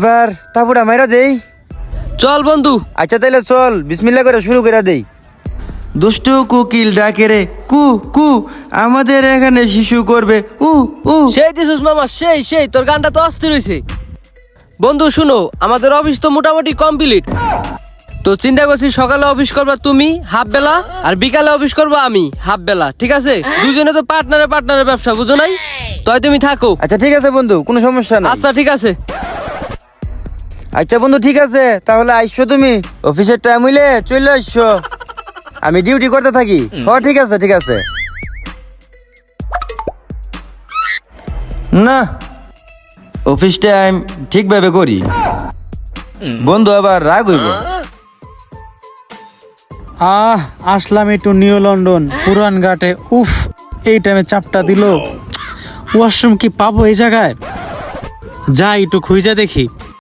এবার তাবুটা মাইরা দেই। চল বন্ধু। আচ্ছা তাইলে চল বিসমিল্লাহ করে শুরু করে দেই। দুষ্টু কুকিল ডাকে রে কু কু, আমাদের এখানে শিশু করবে উ উ। সেই দিছিস মামা, সেই তোর গানটা তো অস্থির হইছে। বন্ধু শুনো, আমাদের অফিস তো মোটামুটি কমপ্লিট। তো চিন্তা করছি সকালে অফিস করবা তুমি হাফ বেলা, আর বিকালে অফিস করবো আমি হাফ বেলা, ঠিক আছে? দুজনে তো পার্টনারে ব্যবসা, বুঝো নাই? তাই তুমি থাকো। আচ্ছা ঠিক আছে বন্ধু, কোনো সমস্যা না। আচ্ছা ঠিক আছে। আচ্ছা বন্ধু ঠিক আছে, তাহলে আইসো তুমি অফিসের টাইম হইলে চলে আসছো, আমি ডিউটি করতে থাকি। ও ঠিক আছে ঠিক আছে। না অফিস টাইম ঠিকভাবে করি, বন্ধু আবার রাগ হইব। আসলাম একটু নিউ লন্ডন পুরান ঘাটে। উফ, এই টাইমে চাপটা দিল। ওয়াশরুম কি পাবো এই জায়গায়? যাই একটু খুঁজে দেখি।